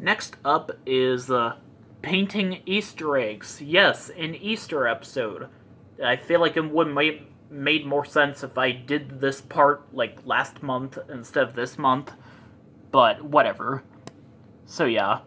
Next up is painting Easter eggs. Yes, an Easter episode. I feel like it would made more sense if I did this part like last month instead of this month, but whatever. So yeah,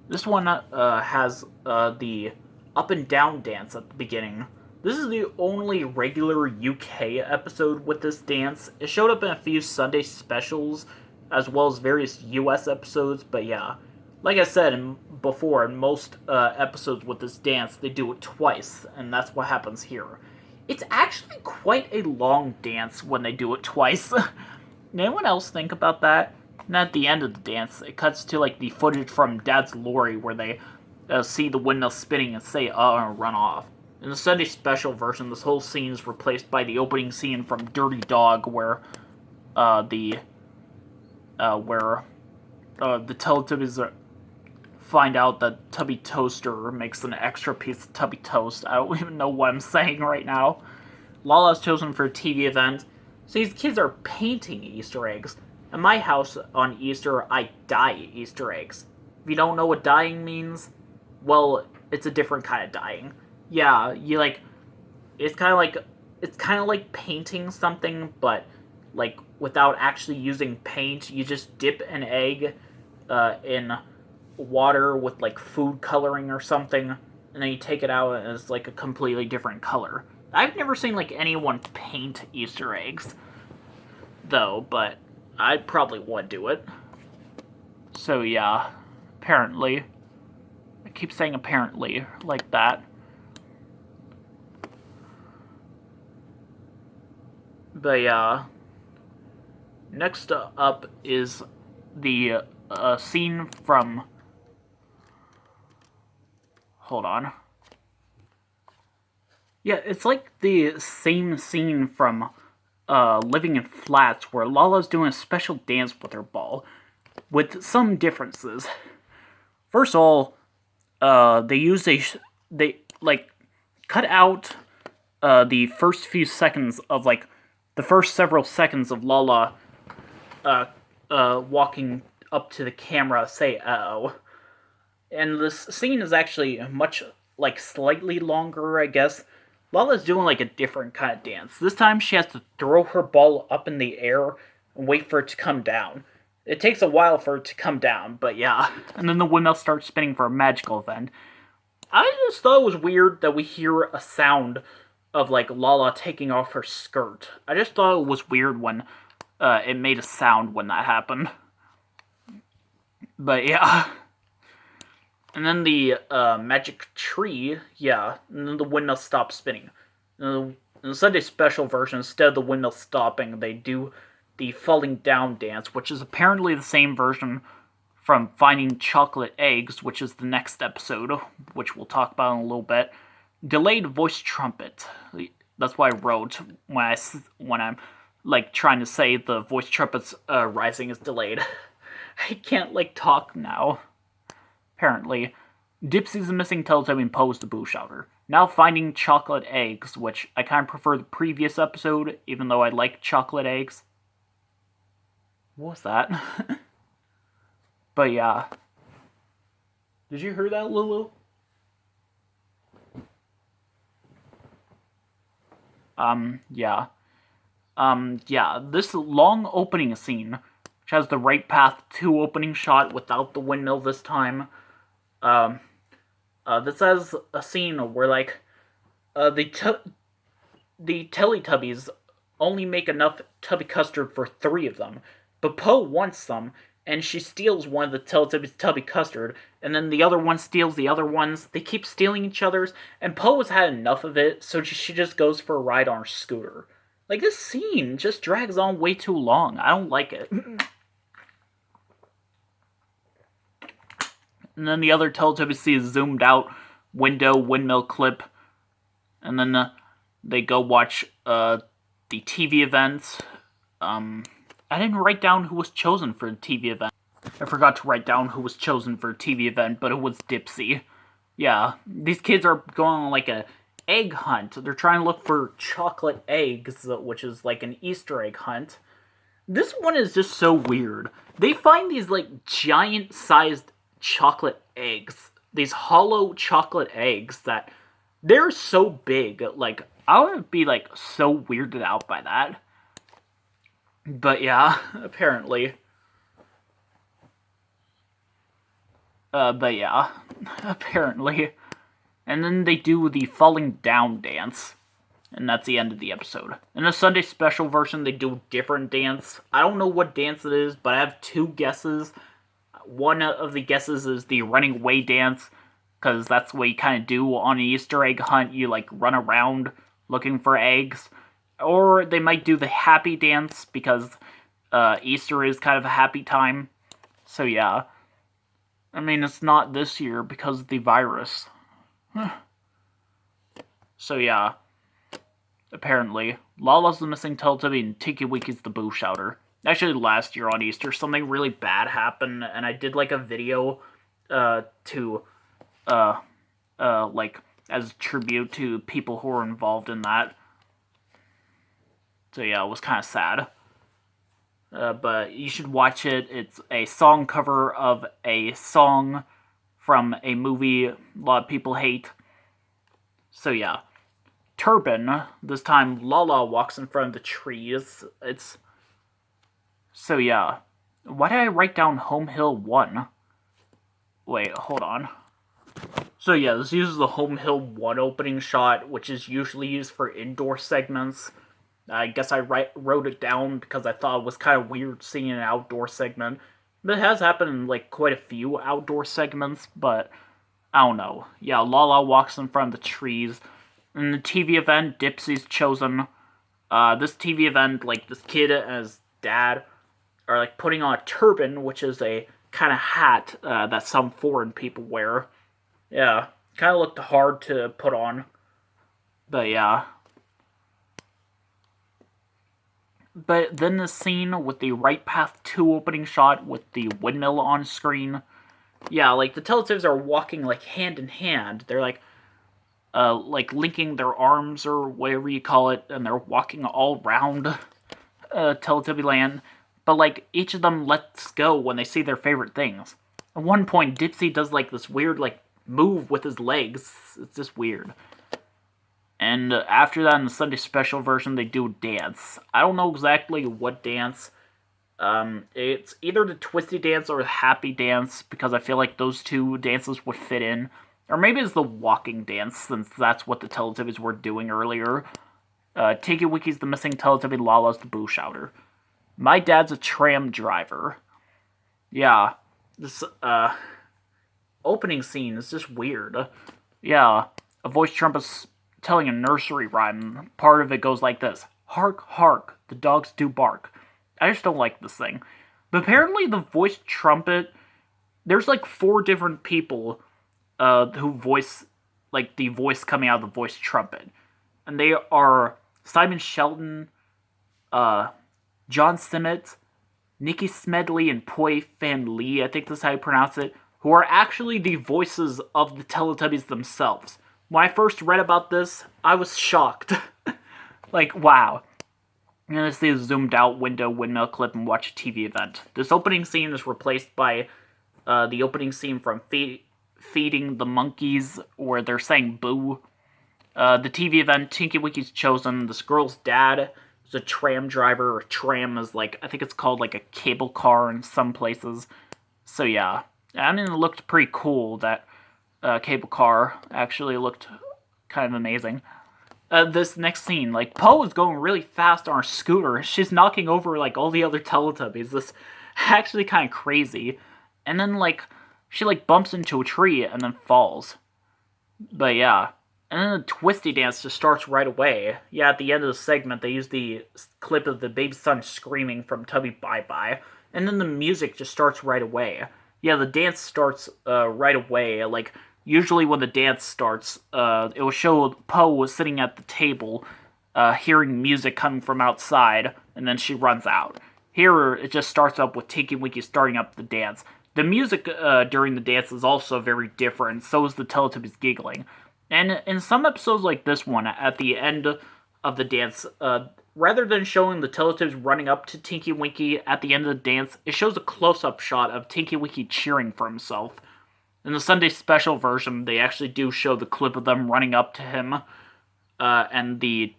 this one has the up and down dance at the beginning. This is the only regular UK episode with this dance. It showed up in a few Sunday specials, as well as various US episodes, but yeah. Like I said before, in most episodes with this dance, they do it twice, and that's what happens here. It's actually quite a long dance when they do it twice. Did anyone else think about that? And at the end of the dance, it cuts to like the footage from Dad's lorry where they see the windmill spinning and say and run off. In the Sunday special version, this whole scene is replaced by the opening scene from Dirty Dog, where the Teletubbies find out that Tubby Toaster makes an extra piece of Tubby Toast. I don't even know what I'm saying right now. Lala's chosen for a TV event, so these kids are painting Easter eggs. In my house on Easter, I dye Easter eggs. If you don't know what dyeing means, well, it's a different kind of dyeing. Yeah, it's kind of like painting something, but like without actually using paint. You just dip an egg in water with like food coloring or something, and then you take it out and it's like a completely different color. I've never seen like anyone paint Easter eggs, though, but I probably would do it. So yeah, apparently. I keep saying apparently like that. But yeah, next up is the scene from... Hold on. Yeah, it's like the same scene from Living in Flats, where Lala's doing a special dance with her ball, with some differences. First of all, they cut out the first few seconds of like the first several seconds of Lala walking up to the camera, say "uh-oh." And this scene is actually much like slightly longer, I guess. Lala's doing like a different kind of dance. This time she has to throw her ball up in the air and wait for it to come down. It takes a while for it to come down, but yeah. And then the windmill starts spinning for a magical event. I just thought it was weird that we hear a sound of like Lala taking off her skirt. I just thought it was weird when it made a sound when that happened. But yeah. And then the magic tree, yeah, and then the windmill stops spinning. In the Sunday special version, instead of the windmill stopping, they do the falling down dance, which is apparently the same version from Finding Chocolate Eggs, which is the next episode, which we'll talk about in a little bit. Delayed voice trumpet. That's what I wrote when I'm like trying to say the voice trumpet's rising is delayed. I can't like talk now. Apparently, Dipsy's the missing Teletubby and Poe's the boo shouter. Now Finding Chocolate Eggs, which I kind of prefer the previous episode, even though I like chocolate eggs. What was that? But yeah. Did you hear that, Lulu? Yeah. Yeah, this long opening scene, which has the right path to opening shot without the windmill this time. This has a scene where, like, the Teletubbies only make enough tubby custard for 3 of them, but Poe wants some, and she steals one of the Teletubbies' tubby custard, and then the other one steals the other ones. They keep stealing each other's, and Poe has had enough of it, so she just goes for a ride on her scooter. Like, this scene just drags on way too long. I don't like it. And then the other Teletubbies see a zoomed out windmill clip. And then they go watch the TV event. I didn't write down who was chosen for the TV event. I forgot to write down who was chosen for a TV event, but it was Dipsy. Yeah, these kids are going on like a egg hunt. They're trying to look for chocolate eggs, which is like an Easter egg hunt. This one is just so weird. They find these like giant-sized chocolate eggs. These hollow chocolate eggs that they're so big. Like, I would be, like, so weirded out by that. But yeah, apparently. But yeah, apparently. And then they do the falling down dance. And that's the end of the episode. In the Sunday special version, they do a different dance. I don't know what dance it is, but I have two guesses. One of the guesses is the running away dance, because that's what you kind of do on an Easter egg hunt. You, like, run around looking for eggs. Or they might do the happy dance, because Easter is kind of a happy time. So yeah. I mean, it's not this year because of the virus. So yeah. Apparently, Lala's the missing Teletubby and Tinky Winky's the Boo Shouter. Actually, last year on Easter, something really bad happened, and I did, like, a video, like, as a tribute to people who were involved in that. So yeah, it was kind of sad. But you should watch it. It's a song cover of a song from a movie a lot of people hate. So yeah. Turban, this time Lala walks in front of the trees. So yeah. Why did I write down Home Hill 1? Wait, hold on. So yeah, this uses the Home Hill 1 opening shot, which is usually used for indoor segments. I guess I wrote it down because I thought it was kind of weird seeing an outdoor segment. But it has happened in, like, quite a few outdoor segments, but I don't know. Yeah, Lala walks in front of the trees. In the TV event, Dipsy's chosen. This TV event, like, this kid and his dad are, like, putting on a turban, which is a kind of hat that some foreign people wear. Yeah, kind of looked hard to put on. But yeah. But then the scene with the Right Path 2 opening shot with the windmill on screen. Yeah, like, the Teletubbies are walking, like, hand in hand. They're, like, linking their arms or whatever you call it, and they're walking all around Teletubby Land. But, like, each of them lets go when they see their favorite things. At one point, Dipsy does, like, this weird, like, move with his legs. It's just weird. And after that, in the Sunday special version, they do a dance. I don't know exactly what dance. It's either the twisty dance or the happy dance, because I feel like those two dances would fit in. Or maybe it's the walking dance, since that's what the Teletubbies were doing earlier. Tinky Winky's the missing Teletubby, Lala's the Boo Shouter. My dad's a tram driver. Yeah, this, opening scene is just weird. Yeah, a voice trumpet's telling a nursery rhyme. Part of it goes like this. Hark, hark, the dogs do bark. I just don't like this thing. But apparently the voice trumpet, there's like 4 different people who voice, like, the voice coming out of the voice trumpet. And they are Simon Shelton, John Simmet, Nikki Smedley, and Poi Fan Lee, I think that's how you pronounce it, who are actually the voices of the Teletubbies themselves. When I first read about this, I was shocked. Like, wow. I'm gonna see a zoomed out windmill clip and watch a TV event. This opening scene is replaced by the opening scene from Feeding the Monkeys, where they're saying boo. The TV event, Tinky Winky's chosen. This girl's dad is a tram driver. A tram is, like, I think it's called, like, a cable car in some places. So yeah. I mean, it looked pretty cool, that cable car actually looked kind of amazing. This next scene, like, Poe is going really fast on her scooter. She's knocking over, like, all the other Teletubbies. This actually kind of crazy. And then, like, she, like, bumps into a tree and then falls. But yeah. And then the twisty dance just starts right away. Yeah, at the end of the segment, they use the clip of the baby son screaming from Tubby Bye Bye. And then the music just starts right away. Yeah, the dance starts right away. Like, usually when the dance starts, it will show Poe sitting at the table, hearing music coming from outside, and then she runs out. Here, it just starts up with Tinky Winky starting up the dance. The music during the dance is also very different, so is the Teletubbies giggling. And in some episodes like this one, at the end of the dance, rather than showing the Teletubbies running up to Tinky Winky at the end of the dance, it shows a close-up shot of Tinky Winky cheering for himself, In the Sunday special version, they actually do show the clip of them running up to him, and the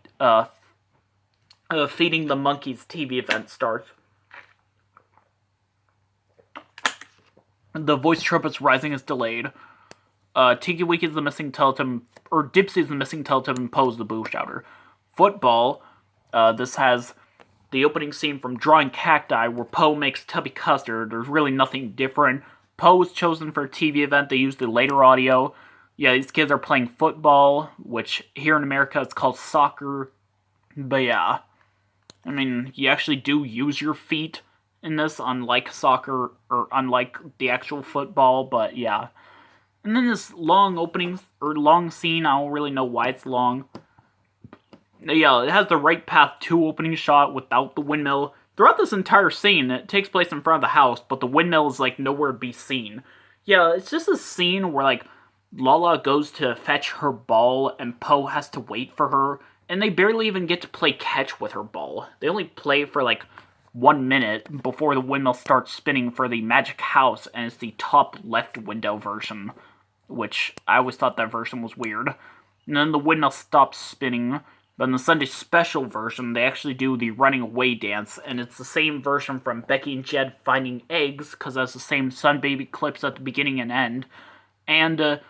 Feeding the Monkeys TV event starts. The voice trumpet's rising is delayed. Tinky Winky's the missing Teletubby, or Dipsy's the missing Teletubby, and Poe's the Boo Shouter. Football, this has the opening scene from Drawing Cacti, where Poe makes tubby custard. There's really nothing different. Poe was chosen for a TV event. They used the later audio. Yeah, these kids are playing football, which here in America it's called soccer. But yeah, I mean, you actually do use your feet in this, unlike soccer, or unlike the actual football, but yeah. And then this long opening, or long scene, I don't really know why it's long. Yeah, it has the right path to opening shot without the windmill. Throughout this entire scene, it takes place in front of the house, but the windmill is, like, nowhere to be seen. Yeah, it's just a scene where, like, Lala goes to fetch her ball, and Poe has to wait for her, and they barely even get to play catch with her ball. They only play for, like, 1 minute before the windmill starts spinning for the magic house, and it's the top left window version, which I always thought that version was weird. And then the windmill stops spinning. But in the Sunday special version, they actually do the running away dance, and it's the same version from Becky and Jed Finding Eggs, because that's the same Sun Baby clips at the beginning and end, and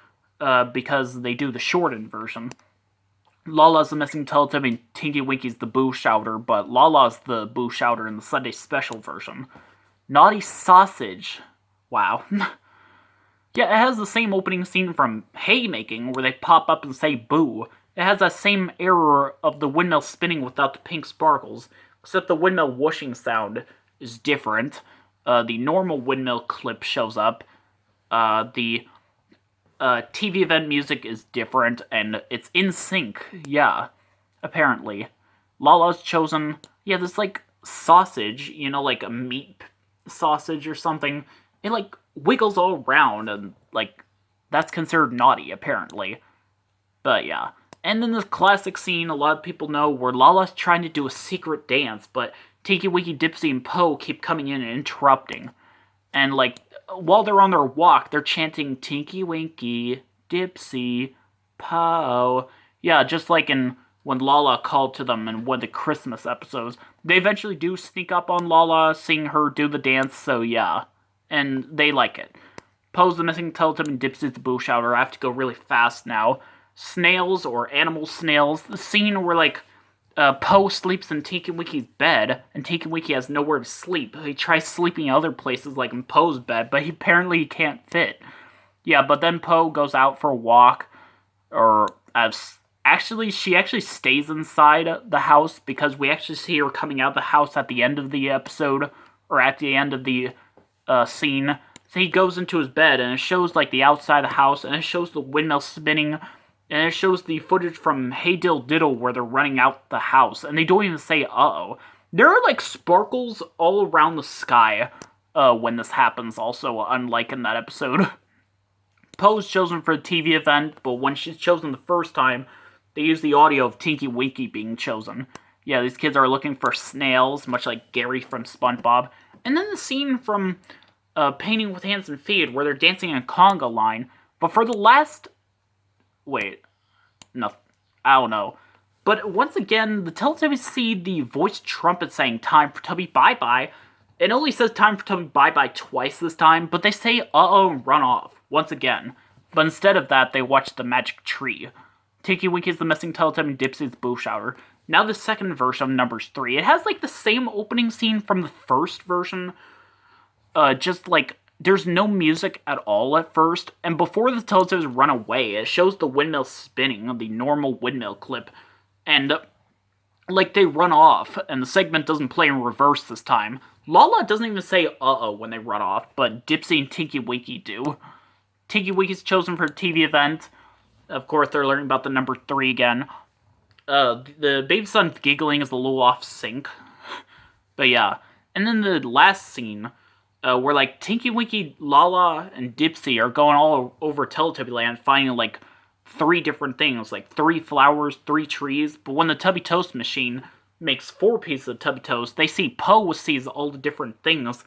because they do the shortened version. Lala's the missing Teletubby, and Tinky Winky's the Boo Shouter, but Lala's the Boo Shouter in the Sunday special version. Naughty Sausage. Wow. Yeah, it has the same opening scene from Haymaking, where they pop up and say boo. It has that same error of the windmill spinning without the pink sparkles, except the windmill whooshing sound is different. The normal windmill clip shows up. The TV event music is different, and it's in sync. Yeah, apparently. Lala's chosen, yeah, this, like, sausage, you know, like a meat sausage or something. It, like, wiggles all around, and, like, that's considered naughty, apparently. But, yeah. And then this classic scene a lot of people know where Lala's trying to do a secret dance, but Tinky Winky, Dipsy, and Poe keep coming in and interrupting. And, like, while they're on their walk, they're chanting Tinky Winky, Dipsy, Poe. Yeah, just like in when Lala called to them in one of the Christmas episodes. They eventually do sneak up on Lala, seeing her do the dance, so yeah. And they like it. Poe's the missing Teletubby, and Dipsy's the Boo Shouter. I have to go really fast now. Snails, or animal snails. The scene where, like, Poe sleeps in Tinky Winky's bed, and Tinky Winky has nowhere to sleep. He tries sleeping in other places, like in Poe's bed, but apparently he can't fit. Yeah, but then Poe goes out for a walk, or she actually stays inside the house, because we actually see her coming out of the house at the end of the episode, or at the end of the scene. So he goes into his bed, and it shows, like, the outside of the house, and it shows the windmill spinning, and it shows the footage from Hey Diddle Diddle where they're running out the house, and they don't even say uh-oh. There are, like, sparkles all around the sky when this happens, also, unlike in that episode. Poe's chosen for a TV event, but when she's chosen the first time, they use the audio of Tinky Winky being chosen. Yeah, these kids are looking for snails, much like Gary from SpongeBob. And then the scene from Painting with Hands and Feet, where they're dancing in a conga line, but for the last... Wait, no, I don't know. But once again, the Teletubbies see the voice trumpet saying time for Tubby bye-bye. It only says time for Tubby bye-bye twice this time, but they say uh-oh and run off, once again. But instead of that, they watch the magic tree. Tinky Winky's the missing Teletubby, and Dipsy's the Boo Shouter. Now the second version of Numbers 3. It has, like, the same opening scene from the first version. Just, like, there's no music at all at first, and before the Teletubbies run away, it shows the windmill spinning, the normal windmill clip, and, like, they run off, and the segment doesn't play in reverse this time. Lala doesn't even say uh-oh when they run off, but Dipsy and Tinky Winky do. Tinky Winky's chosen for a TV event. Of course, they're learning about the number 3 again. The baby son's giggling is a little off sync. But yeah. And then the last scene... where, like, Tinky Winky, Lala, and Dipsy are going all over Teletubby Land, finding, like, 3 different things, like 3 flowers, 3 trees, but when the Tubby Toast machine makes 4 pieces of Tubby Toast, they see Poe sees all the different things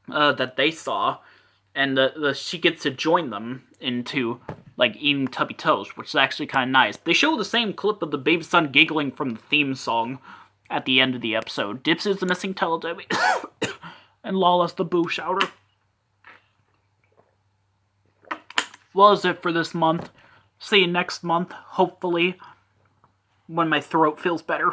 that they saw, and she gets to join them into like eating Tubby Toast, which is actually kind of nice. They show the same clip of the baby son giggling from the theme song at the end of the episode. Dips is the missing Teletubby, and Lawless the Boo Shouter. Well, that's it for this month. See you next month, hopefully, when my throat feels better.